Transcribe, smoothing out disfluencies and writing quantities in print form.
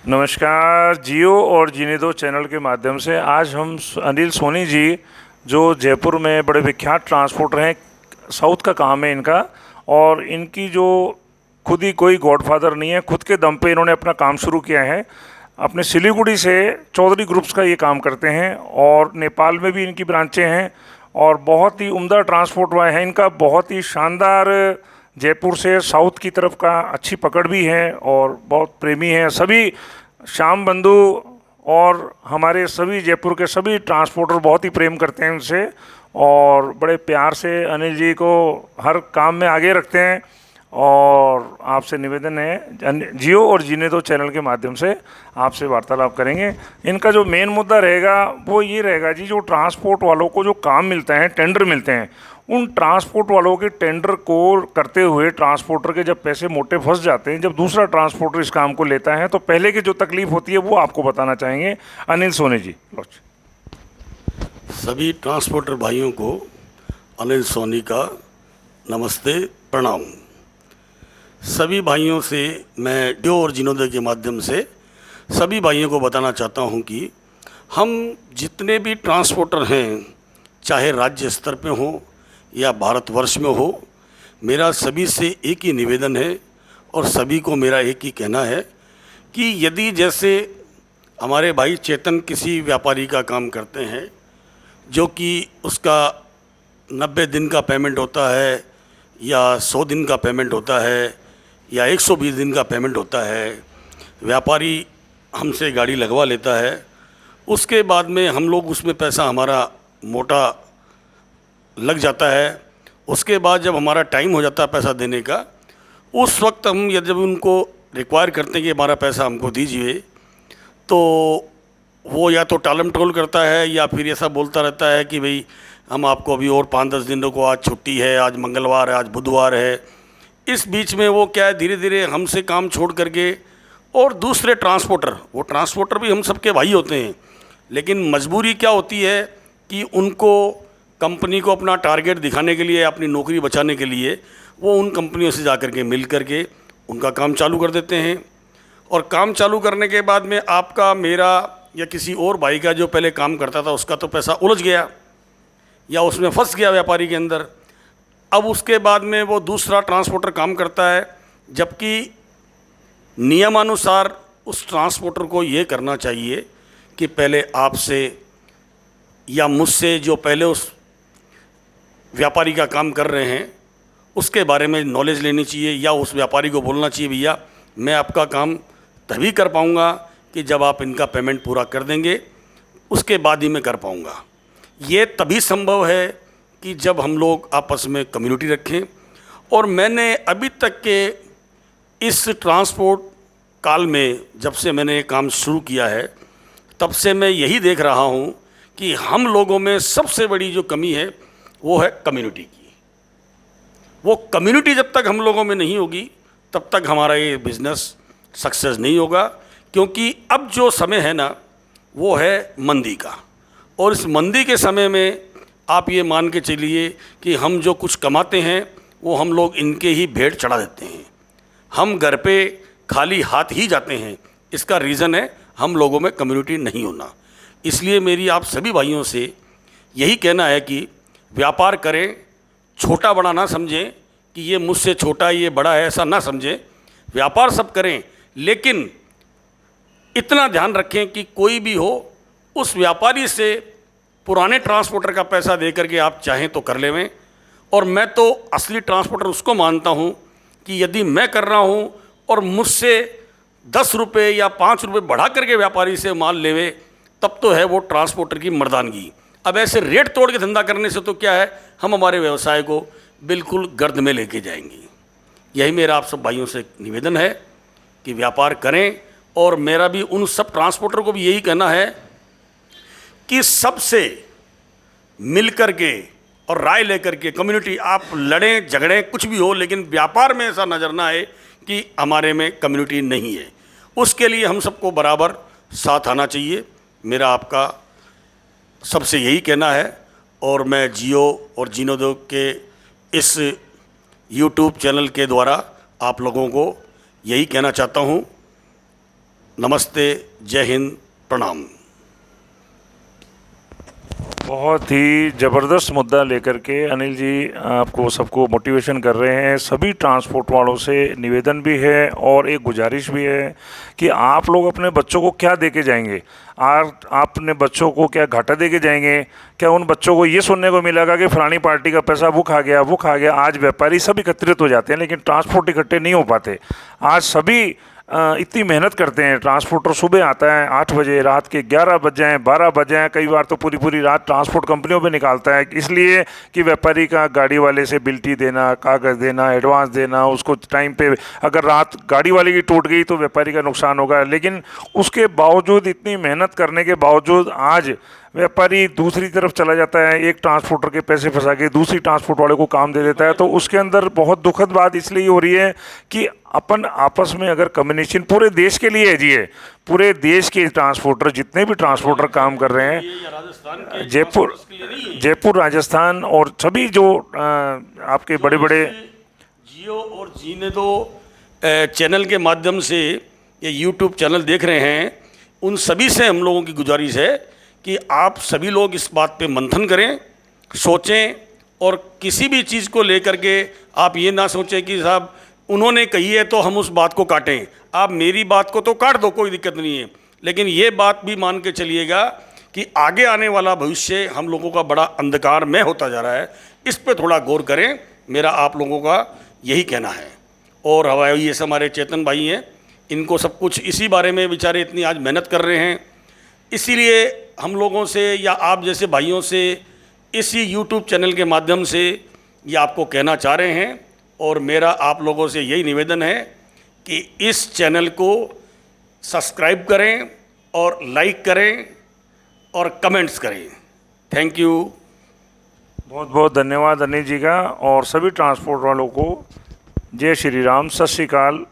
नमस्कार। जियो और जीने दो चैनल के माध्यम से आज हम अनिल सोनी जी, जो जयपुर में बड़े विख्यात ट्रांसपोर्टर हैं, साउथ का काम है इनका, और इनकी जो खुद ही कोई गॉडफादर नहीं है, खुद के दम पे इन्होंने अपना काम शुरू किया है। अपने सिलीगुड़ी से चौधरी ग्रुप्स का ये काम करते हैं और नेपाल में भी इनकी ब्रांचें हैं और बहुत ही उम्दा ट्रांसपोर्ट हुआ है इनका। बहुत ही शानदार जयपुर से साउथ की तरफ का अच्छी पकड़ भी है और बहुत प्रेमी हैं सभी श्याम बंधु, और हमारे सभी जयपुर के सभी ट्रांसपोर्टर बहुत ही प्रेम करते हैं उनसे और बड़े प्यार से अनिल जी को हर काम में आगे रखते हैं। और आपसे निवेदन है, जियो और जीने दो चैनल के माध्यम से आपसे वार्तालाप करेंगे। इनका जो मेन मुद्दा रहेगा वो ये रहेगा जी, जो ट्रांसपोर्ट वालों को जो काम मिलता है, टेंडर मिलते हैं, उन ट्रांसपोर्ट वालों के टेंडर को करते हुए ट्रांसपोर्टर के जब पैसे मोटे फंस जाते हैं, जब दूसरा ट्रांसपोर्टर इस काम को लेता है, तो पहले की जो तकलीफ होती है वो आपको बताना चाहेंगे अनिल सोनी जी। सभी ट्रांसपोर्टर भाइयों को अनिल सोनी का नमस्ते, प्रणाम। सभी भाइयों से मैं जियो और जीनोदय के माध्यम से सभी भाइयों को बताना चाहता हूं कि हम जितने भी ट्रांसपोर्टर हैं, चाहे राज्य स्तर पे हो या भारतवर्ष में हो, मेरा सभी से एक ही निवेदन है और सभी को मेरा एक ही कहना है कि यदि जैसे हमारे भाई चेतन किसी व्यापारी का काम करते हैं जो कि उसका 90 दिन का पेमेंट होता है या 100 दिन का पेमेंट होता है या 120 दिन का पेमेंट होता है, व्यापारी हमसे गाड़ी लगवा लेता है, उसके बाद में हम लोग उसमें पैसा हमारा मोटा लग जाता है। उसके बाद जब हमारा टाइम हो जाता है पैसा देने का, उस वक्त हम जब उनको रिक्वायर करते हैं कि हमारा पैसा हमको दीजिए, तो वो या तो टालम टोल करता है या फिर ऐसा बोलता रहता है कि भाई हम आपको अभी और 5-10 दिनों को, आज छुट्टी है, आज मंगलवार है, आज बुधवार है। इस बीच में वो क्या है, धीरे धीरे हमसे काम छोड़ करके और दूसरे ट्रांसपोर्टर, वो ट्रांसपोर्टर भी हम सबके भाई होते हैं, लेकिन मजबूरी क्या होती है कि उनको कंपनी को अपना टारगेट दिखाने के लिए, अपनी नौकरी बचाने के लिए वो उन कंपनियों से जा कर के मिल करके उनका काम चालू कर देते हैं। और काम चालू करने के बाद में आपका, मेरा या किसी और भाई का जो पहले काम करता था उसका तो पैसा उलझ गया या उसमें फंस गया व्यापारी के अंदर। अब उसके बाद में वो दूसरा ट्रांसपोर्टर काम करता है, जबकि नियमानुसार उस ट्रांसपोर्टर को ये करना चाहिए कि पहले आपसे या मुझसे, जो पहले उस व्यापारी का काम कर रहे हैं, उसके बारे में नॉलेज लेनी चाहिए या उस व्यापारी को बोलना चाहिए, भैया मैं आपका काम तभी कर पाऊँगा कि जब आप इनका पेमेंट पूरा कर देंगे, उसके बाद ही मैं कर पाऊँगा। ये तभी संभव है कि जब हम लोग आपस में कम्युनिटी रखें। और मैंने अभी तक के इस ट्रांसपोर्ट काल में, जब से मैंने काम शुरू किया है, तब से मैं यही देख रहा हूँ कि हम लोगों में सबसे बड़ी जो कमी है वो है कम्युनिटी की। वो कम्युनिटी जब तक हम लोगों में नहीं होगी तब तक हमारा ये बिज़नेस सक्सेस नहीं होगा, क्योंकि अब जो समय है ना, वो है मंदी का। और इस मंदी के समय में आप ये मान के चलिए कि हम जो कुछ कमाते हैं वो हम लोग इनके ही भेंट चढ़ा देते हैं। हम घर पे खाली हाथ ही जाते हैं। इसका रीज़न है हम लोगों में कम्युनिटी नहीं होना। इसलिए मेरी आप सभी भाइयों से यही कहना है कि व्यापार करें, छोटा बड़ा ना समझें कि ये मुझसे छोटा ये बड़ा है, ऐसा ना समझें। व्यापार सब करें, लेकिन इतना ध्यान रखें कि कोई भी हो, उस व्यापारी से पुराने ट्रांसपोर्टर का पैसा दे करके आप चाहें तो कर लेवें। और मैं तो असली ट्रांसपोर्टर उसको मानता हूं कि यदि मैं कर रहा हूं और मुझसे 10 रुपये या 5 रुपये बढ़ा करके व्यापारी से माल लेवे, तब तो है वो ट्रांसपोर्टर की मर्दानगी। अब ऐसे रेट तोड़ के धंधा करने से तो क्या है, हम हमारे व्यवसाय को बिल्कुल गर्द में लेके जाएंगे। यही मेरा आप सब भाइयों से निवेदन है कि व्यापार करें। और मेरा भी उन सब ट्रांसपोर्टर को भी यही कहना है कि सबसे मिल कर के और राय लेकर के, कम्युनिटी, आप लड़ें झगड़ें कुछ भी हो, लेकिन व्यापार में ऐसा नज़र ना आए कि हमारे में कम्युनिटी नहीं है। उसके लिए हम सबको बराबर साथ आना चाहिए। मेरा आपका सबसे यही कहना है। और मैं जियो और जीनो दो के इस यूट्यूब चैनल के द्वारा आप लोगों को यही कहना चाहता हूँ नमस्ते, जय हिंद, प्रणाम। बहुत ही ज़बरदस्त मुद्दा लेकर के अनिल जी आपको सबको मोटिवेशन कर रहे हैं। सभी ट्रांसपोर्ट वालों से निवेदन भी है और एक गुजारिश भी है कि आप लोग अपने बच्चों को क्या दे के जाएंगे। आप अपने बच्चों को क्या घाटा दे के जाएंगे? क्या उन बच्चों को ये सुनने को मिलेगा कि फलानी पार्टी का पैसा वो खा गया, वो खा गया? आज व्यापारी सब एकत्रित हो जाते हैं लेकिन ट्रांसपोर्ट इकट्ठे नहीं हो पाते। आज सभी इतनी मेहनत करते हैं। ट्रांसपोर्टर सुबह आता है 8 बजे, रात के 11 बज जाएँ, 12 बज जाएँ, कई बार तो पूरी पूरी रात ट्रांसपोर्ट कंपनियों पे निकालता है, इसलिए कि व्यापारी का गाड़ी वाले से बिल्टी देना, कागज़ देना, एडवांस देना, उसको टाइम पे। अगर रात गाड़ी वाले की टूट गई तो व्यापारी का नुकसान होगा। लेकिन उसके बावजूद, इतनी मेहनत करने के बावजूद, आज व्यापारी दूसरी तरफ चला जाता है, एक ट्रांसपोर्टर के पैसे फंसा के दूसरी ट्रांसपोर्ट वाले को काम दे देता है। तो उसके अंदर बहुत दुखद बात इसलिए हो रही है कि अपन आपस में अगर कम्युनिकेशन पूरे देश के लिए है जी, है पूरे देश के ट्रांसपोर्टर, जितने भी ट्रांसपोर्टर काम कर रहे हैं, जयपुर राजस्थान और सभी जो आपके बड़े बड़े जियो और जीने दो चैनल के माध्यम से ये यूट्यूब चैनल देख रहे हैं, उन सभी से हम लोगों की गुजारिश है कि आप सभी लोग इस बात पे मंथन करें, सोचें, और किसी भी चीज़ को लेकर के आप ये ना सोचें कि साहब उन्होंने कही है तो हम उस बात को काटें। आप मेरी बात को तो काट दो, कोई दिक्कत नहीं है, लेकिन ये बात भी मान के चलिएगा कि आगे आने वाला भविष्य हम लोगों का बड़ा अंधकारमय होता जा रहा है। इस पे थोड़ा गौर करें, मेरा आप लोगों का यही कहना है। और हवाई ये हमारे चेतन भाई हैं, इनको सब कुछ इसी बारे में बेचारे इतनी आज मेहनत कर रहे हैं, इसीलिए हम लोगों से या आप जैसे भाइयों से इसी यूट्यूब चैनल के माध्यम से ये आपको कहना चाह रहे हैं। और मेरा आप लोगों से यही निवेदन है कि इस चैनल को सब्सक्राइब करें और लाइक करें और कमेंट्स करें। Thank you. बहुत बहुत धन्यवाद अनिल जी का, और सभी ट्रांसपोर्ट वालों को जय श्री राम, सत श्री अकाल।